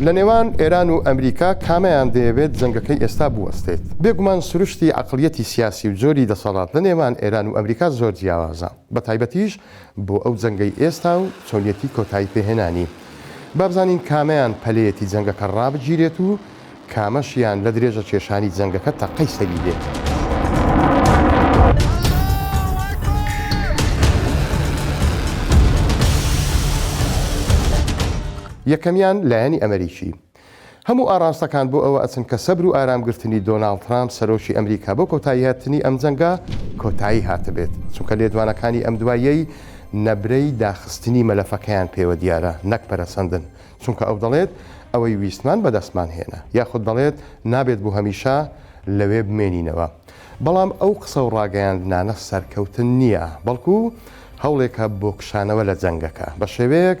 لە نێوان ئێران و ئەمریکا کامیان دەیەوێت جەنگەکەی ئێستا بوەستێت. بێگومان سروشتی عەقڵیەتی سیاسی و جۆری دەسەڵات لە نێوان ئێران و ئەمریکا زۆر جیاوازە، بە تایبەتیش بۆ ئەو جەنگەی ئێستا و چۆنیەتی کۆتایی پێهێنانی. با بزانین کامیان پەلەیەتی جەنگەکە ڕابگیرێت و کامەشیان لە درێژە کێشانی جەنگەکە تەقەی سەری دێت. یەکەمیان لایەنی ئەمریکی. هەموو ئاراستەکان بۆ ئەوە ئەچن کە سەبر و ئارامگرتنی دۆناڵد ترامپ سەرۆکی ئەمریکا بۆ کۆتایی هاتنی ئەم جەنگە کۆتایی هاتبێت، چونکە لێدوانەکانی ئەم دواییەی نەبرەی داخستنی مەلەفەکەیان پێوە دیارە، نەک پەرەسەندن، چونکە ئەو دەڵێت ئەوەی ویستمان بەدەستمان هێنا، یاخود دەڵێت نابێت بۆ هەمیشە لەوێ بمێنینەوە. بەڵام ئەو قسە و ڕاگەیاندنانە سەرکەوتن نییە، بەڵکو هەوڵێکە بۆ کشانەوە لە جەنگەکە بە شێوەیەک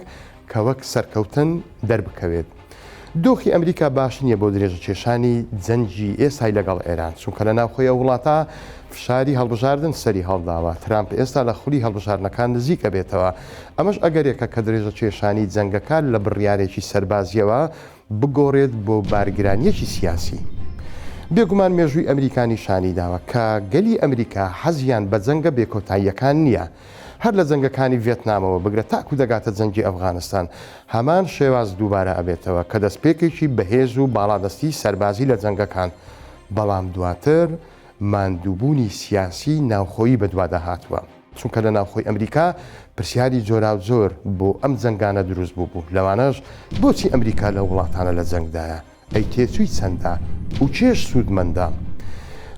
کە وەک سەرکەوتن دەربکەوێت. دۆخی ئەمریکا باش نییە بۆ درێژە کێشانی جەنگی ئێستای لەگەڵ ئێران، چونکە لە ناوخۆی وڵاتە فشاری هەڵبژاردن سەری هەڵداوە. ترامپ ئێستا لە خولی هەڵبژاردنەکان نزیکە بێتەوە. ئەمەش ئەگەرێکە کە درێژە کێشانی جەنگەکە لە بڕیارێکی سەربازیەوە بگۆڕێت بۆ بارگرانیەکی سیاسی. بێگومان مێژووی ئەمریکانی شانی داوە کە گەلی ئەمریکا حەزیان بە جەنگە بێکۆتاییەکان نییە. هەر لە جەنگەکانی ڤێتنامەوە بگرە تاکو دەگاتە جەنگی ئەفغانستان هەمان شێواز دووبارە ئەبێتەوە کە دەستپێکێکی بەهێز و باڵادەستی سەربازی لە جەنگەکان، بەڵام دواتر ماندووبوونی سیاسی ناوخۆیی بەدوادە هاتووە، چونکە لە ناوخۆی ئەمریکا پرسیاری جۆرا و جۆر بۆ ئەم جەنگانە دروست بوو. لەوانەش بۆچی ئەمریکا لە وڵاتانە لە جەنگدایە؟ ئەی تێچووی چەندە و چێش سوودمەندە؟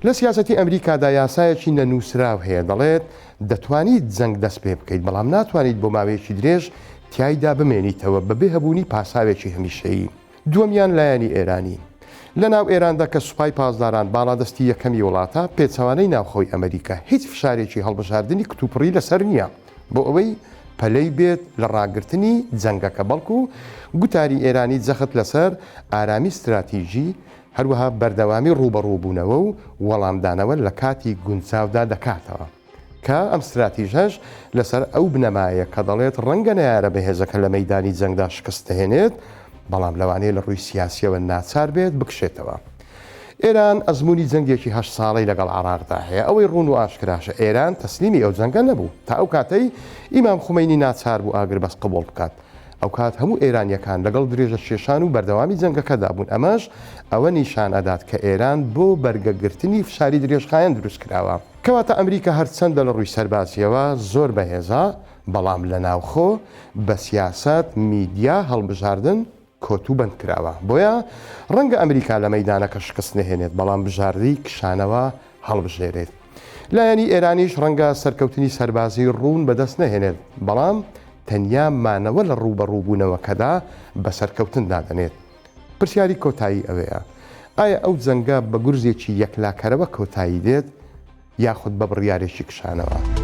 لە سیاسەتی ئەمریکادا یاسایەکی نەنووسراو هەیە، دەڵێت دەتوانیت جەنگ دەست پێ بکەیت، بەڵام ناتوانیت بۆ ماوەیەکی درێژ تیایدا بمێنیتەوە بەبێ هەبوونی پاساوێکی هەمیشەیی. دووەمیان لایەنی ئێرانی. لە ناو ئێراندا کە سوپای پاسداران باڵادەستی یەکەمی وڵاتە، پێچەوانەی ناوخۆی ئەمریکا هیچ فشارێکی هەڵبژاردننی کتوپڕی لەسەر نییە بۆ ئەوەی پەلەی بێت لە ڕاگررتنی جەنگەکە، بەڵکو گوتاری ئێرانی جەخت لەسەر ئارامی استراتیژی، هەروەها بەردەوامی ڕوبەڕووبوونەوە و وەڵامدانەوە لە کاتی گونجاودا دەکاتەوە، کە ئەم استراتیژەش لەسەر ئەو بنەمایە کە دەڵێت ڕەنگە نەیارە بەهێزەکە لە مەیدانی جەنگدا شکستهێنێت، بەڵام لەوانەیە لە ڕووی سیاسیەوە ناچار بێت بکشێتەوە. ئێران ئەزمموی جەنگێکی 8 ساڵەی لەگەڵ عێراقدا هەیە، ئەوەی ڕوون و ئاشکراشە ئێران تەسلیمی ئەو جەنگە نەبوو تا ئەو کاتەی ئیمام خومەینی ناچار بوو ئاگر بەس قبوڵ بکات. ئەو کات هەموو ئێرانیەکان لەگەڵ درێژە کێشان و بەردەوامی جەنگەکەدا بوون. ئەمەش ئەوە نیشان ئەدات کە ئێران بۆ بەرگەگرتنی فشاری درێژخایەن دروست کراوە. کەواتە ئەمریکا هەرچەندە لە ڕووی سەربازیەوە زۆر بەهێزە، بەڵام لە ناوخۆ بە سیاسەت میدیا هەڵبژاردن کۆتوو بند کراوە. بۆیە ڕەنگە ئەمریکا لە مەیدانەکە شکست نهێنێت، بەڵام بژاردی کشانەوە هەڵبژێرێت. لایەنی ئێرانیش ڕەنگە سەرکەوتنی سەربازی ڕوون بەدەست نەهێنێت، بەڵام تەنیا مانەوە لە ڕوبەڕووبوونەوەکەدا بە سەرکەوتن دادەنێت. پرسیاری کۆتایی ئەوەیە، ئایا ئەو جەنگە بە گورزێکی یەکلاکەرەوە کۆتایی دێت یاخود بە بڕیارێکی کشانەوە؟